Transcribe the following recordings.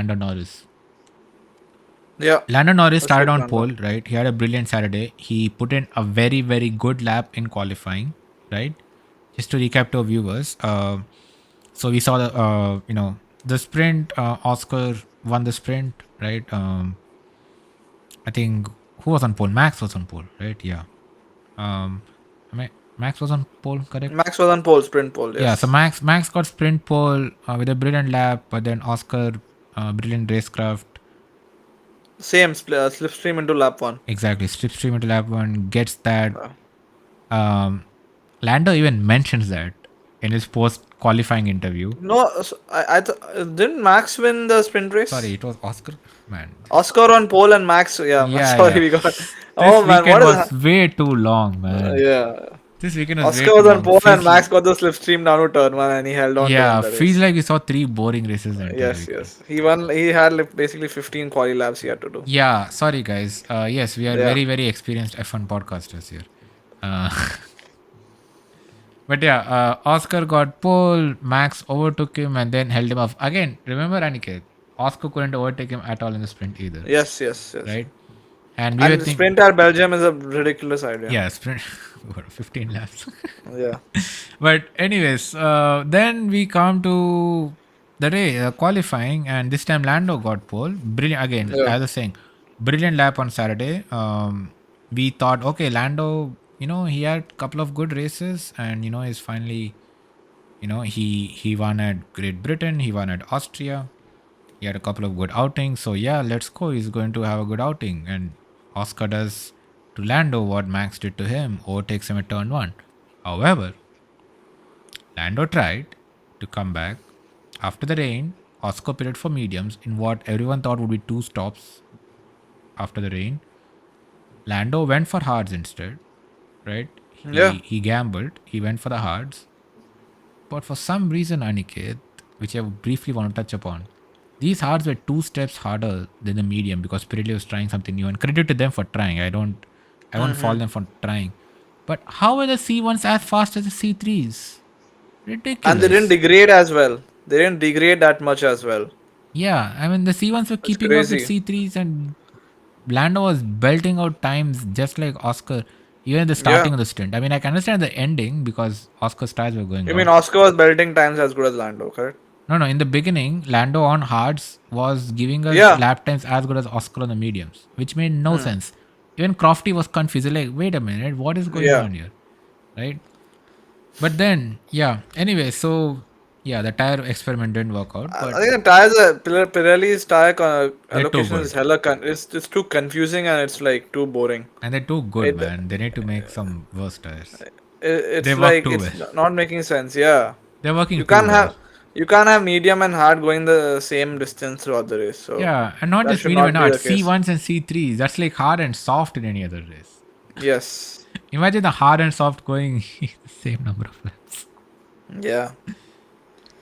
Lando Norris. Yeah. Lando Norris Let's started take on Lando. pole, right? He had a brilliant Saturday. He put in a very, very good lap in qualifying, right? Just to recap to our viewers. So we saw the sprint. Oscar won the sprint, right? I think who was on pole? Max was on pole, right? Yeah. Um, Max was on pole, correct? Max was on pole, sprint pole, Yeah. So yes. Max got sprint pole with a brilliant lap, but then Oscar, brilliant racecraft. Same slipstream into lap 1. Exactly. Slipstream into lap one gets that. Uh, Um, Lando even mentions that in his post qualifying interview. no, didn't Max win the sprint Sorry, race? it was Oscar. Man. Oscar on pole and Max, yeah, Yeah, sorry, yeah. we got. This Oh man, weekend what is was way too long, man. yeah. This weekend was way Oscar too was on long. pole and Max got the slipstream down to turn 1 and he held on to win Yeah, the feels race. like we saw three boring races the entire Yes, weekend. yes. He won. He had like basically 15 quali laps he had to do. Yeah, sorry guys. Yes, we are Yeah. very, very experienced F1 podcasters here. Uh, but yeah, Oscar got pole, Max overtook him and then held him off. Again, remember Aniket, Oscar couldn't overtake him at all in the sprint either, Yes, yes, yes. right? And we were And the thinking, sprint at Belgium is a ridiculous idea. yeah, sprint, what, 15 laps. Yeah. But anyways, then we come to the day qualifying, and this time Lando got pole. Brilliant again, as Yeah. I was saying, brilliant lap on Saturday. We thought, okay, Lando, he had a couple of good races, and he's finally, he won at Great Britain, he won at Austria. He had a couple of good outings. So yeah, let's go. He's going to have a good outing. And Oscar does to Lando what Max did to him, overtakes him at turn one. However, Lando tried to come back. After the rain, Oscar pitted for mediums in what everyone thought would be two stops after the rain. Lando went for hards instead, right? Yeah. He gambled. He went for the hards. But for some reason, Aniket, which I briefly want to touch upon, these hards were two steps harder than the medium because Pirelli was trying something new. And credit to them for trying. I won't fault them for trying. But how were the C1s as fast as the C3s? And they didn't Ridiculous. degrade as well. They didn't degrade that much as well. Yeah, I mean the C1s were It's keeping up with crazy. C3s and Lando was belting out times just like Oscar, even at the Yeah. starting of the stint. I mean, I can understand the ending because Oscar's tires were going You mean out. Oscar was belting times as good as Lando, correct? No, in the beginning, Lando on hards was giving us Yeah. lap times as good as Oscar on the mediums, which made no Hmm. sense. Even Crofty was confused. Like, wait a minute, what is going Yeah. on here? Right? But then, yeah. Anyway, so yeah, the tire experiment didn't work out, I but think the tires, Pirelli's tire they're too allocation is good. hella. It's too confusing and it's like too boring. And they're too good, It, man. They need to make some worse tires. They it's work like too it's well. not making sense. Yeah. They're working You too can't well. have you can't have medium and hard going the same distance throughout the race. So Yeah, and not that just should medium and not be hard. the case. C1s and C3s. That's like hard and soft in any other race. Yes. Imagine the hard and soft going the same number of laps. Yeah.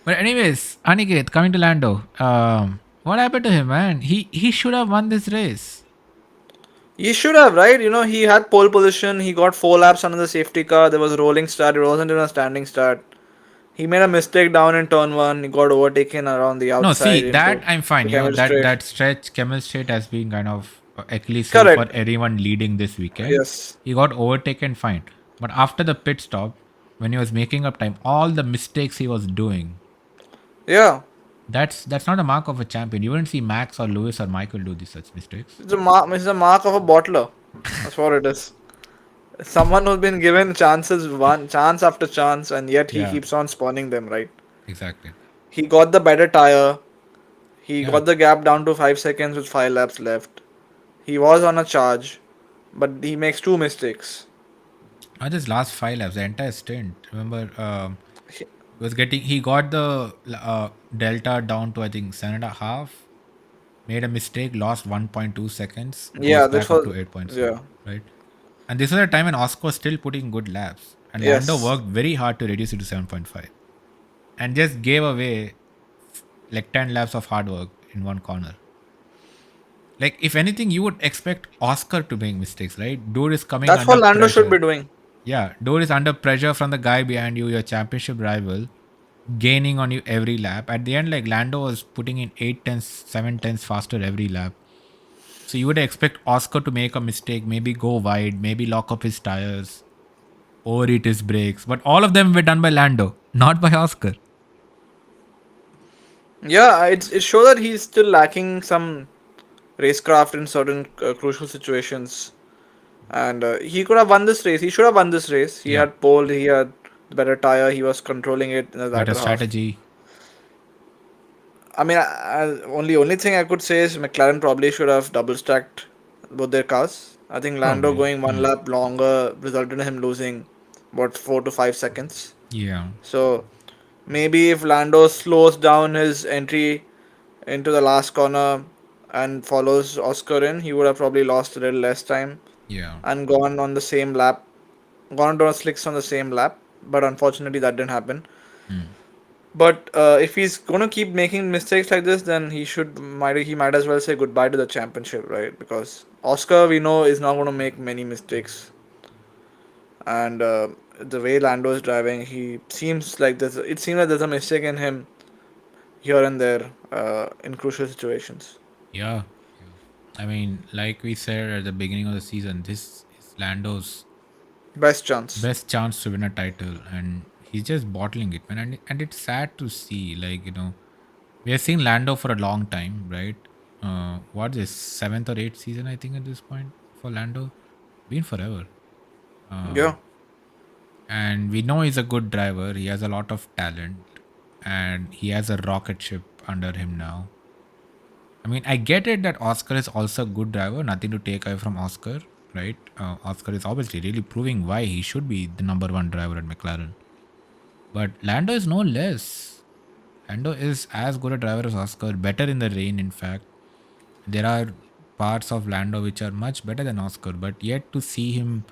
But anyways, Aniket, coming to Lando. What happened to him, man? He should have won this race. He should have, right? He had pole position. He got 4 laps under the safety car. There was a rolling start. It wasn't even a standing start. He made a mistake down in turn 1. He got overtaken around the No, outside see that into I'm fine. the camel That straight. that stretch, Camel Straight has been kind of Achilles heel for Correct. everyone leading this weekend. Yes. He got overtaken, fine. But after the pit stop, when he was making up time, all the mistakes he was doing, Yeah. that's not a mark of a champion. You wouldn't see Max or Lewis or Michael do these such mistakes. It's a mark of a bottler. That's what it is. Someone who's been given chances, one chance after chance, and yet he Yeah, keeps on spawning them, right? exactly. He got the better tire. He Yeah. got the gap down to 5 seconds with 5 laps left. He was on a charge, but he makes 2 mistakes. Not just last 5 laps, the entire stint. Remember, He- he got the delta down to I think 7.5. Made a mistake, lost 1.2 seconds, goes Yeah, this back up to was. 8.7, Yeah. right? And this was a time when Oscar was still putting good laps. And Lando Yes. worked very hard to reduce it to 7.5. And just gave away like 10 laps of hard work in one corner. Like, if anything, you would expect Oscar to make mistakes, right? Dude is coming That's under what Lando should pressure. be doing. Yeah, dude is under pressure from the guy behind you, your championship rival. gaining on you every lap. At the end, like Lando was putting in 8 tenths, 7 tenths faster every lap. So you would expect Oscar to make a mistake, maybe go wide, maybe lock up his tires, overheat his brakes. But all of them were done by Lando, not by Oscar. Yeah, it shows that he's still lacking some racecraft in certain crucial situations. And he could have won this race. He should have won this race. He Yeah. had pole, he had the better tire, he was controlling it in the Better latter half. strategy. I mean, only thing I could say is McLaren probably should have double stacked both their cars. I think Lando Probably. going one lap longer resulted in him losing what 4 to 5 seconds. Yeah. So maybe if Lando slows down his entry into the last corner and follows Oscar in, he would have probably lost a little less time Yeah. and gone on the same lap, gone on slicks on the same lap. But unfortunately, that didn't happen. Hmm. But if he's gonna keep making mistakes like this, then he might as well say goodbye to the championship, right? Because Oscar, we know, is not gonna make many mistakes, and the way Lando is driving, he seems like there's it seems like there's a mistake in him here and there in crucial situations. Yeah. Yeah. I mean, like we said at the beginning of the season, this is Lando's Best chance. best chance to win a title, and he's just bottling it, man. And it's sad to see, like, we have seen Lando for a long time, right? What is seventh or eighth season, I think, at this point for Lando? Been forever. Yeah, And we know he's a good driver. He has a lot of talent, and he has a rocket ship under him now. I mean, I get it that Oscar is also a good driver. Nothing to take away from Oscar, right? Oscar is obviously really proving why he should be the number one driver at McLaren. But Lando is no less. Lando is as good a driver as Oscar, better in the rain, in fact. There are parts of Lando which are much better than Oscar, but yet to see him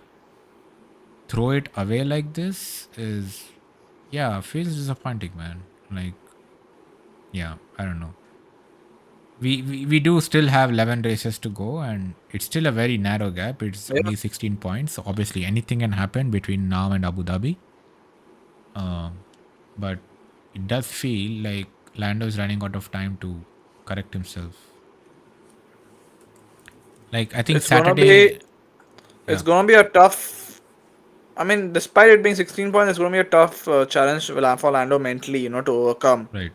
throw it away like this is, yeah, feels disappointing, man. Like, yeah, I don't know. We do still have 11 races to go, and it's still a very narrow gap. It's yeah. only 16 points. So obviously, anything can happen between now and Abu Dhabi. But it does feel like Lando is running out of time to correct himself. Like, I think It's gonna be Saturday, it's yeah, gonna be a tough. I mean, despite it being 16 points, it's gonna be a tough challenge for Lando mentally, to overcome right.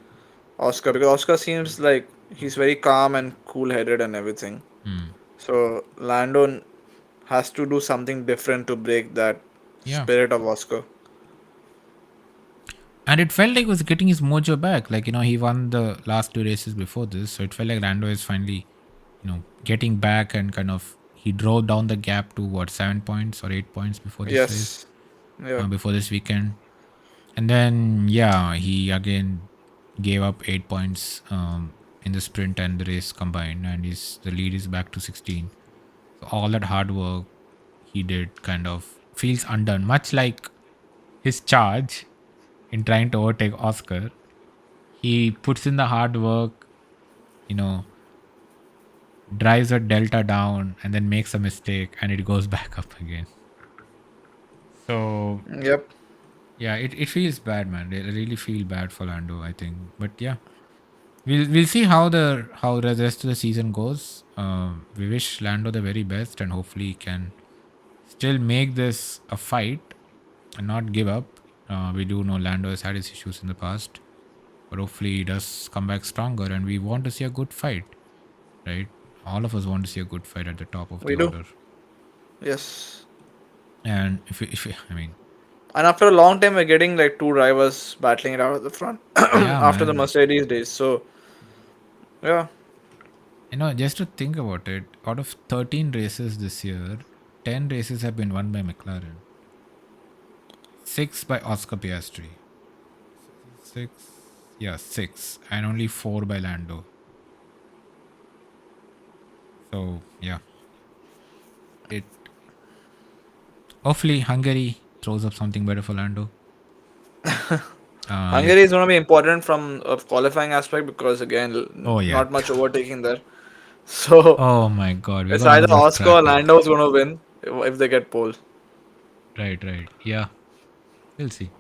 Oscar, because Oscar seems like he's very calm and cool headed and everything. Hmm. So Lando has to do something different to break that Yeah. spirit of Oscar. And it felt like he was getting his mojo back. Like, he won the last two races before this. So it felt like Lando is finally, getting back and kind of, he drove down the gap to what, 7 points or 8 points before this race, Yes. Yeah. before this weekend. And then, yeah, he again gave up 8 points in the sprint and the race combined. And the lead is back to 16. So all that hard work he did kind of feels undone, much like his charge in trying to overtake Oscar. He puts in the hard work, you know, drives a delta down and then makes a mistake and it goes back up again. So Yep. yeah, it feels bad, man. I really feel bad for Lando, I think. But yeah, we'll see how the rest of the season goes. We wish Lando the very best and hopefully he can still make this a fight and not give up. We do know Lando has had his issues in the past, but hopefully he does come back stronger and we want to see a good fight, right? All of us want to see a good fight at the top of the We do. order. Yes. And I mean, And after a long time, we're getting like two drivers battling it out at the front yeah, after the man. Mercedes days. So, yeah. Just to think about it, out of 13 races this year, 10 races have been won by McLaren, 6 by Oscar Piastri, 6, yeah, 6, and only 4 by Lando. So, yeah, it hopefully Hungary throws up something better for Lando. Let Hungary is going to be important from a qualifying aspect because, again, Oh, yeah. not much overtaking there. So, Oh, my God. We're it's going to either lose Oscar or track here. Lando is going to win if they get pole. Right, right. Yeah, we'll see.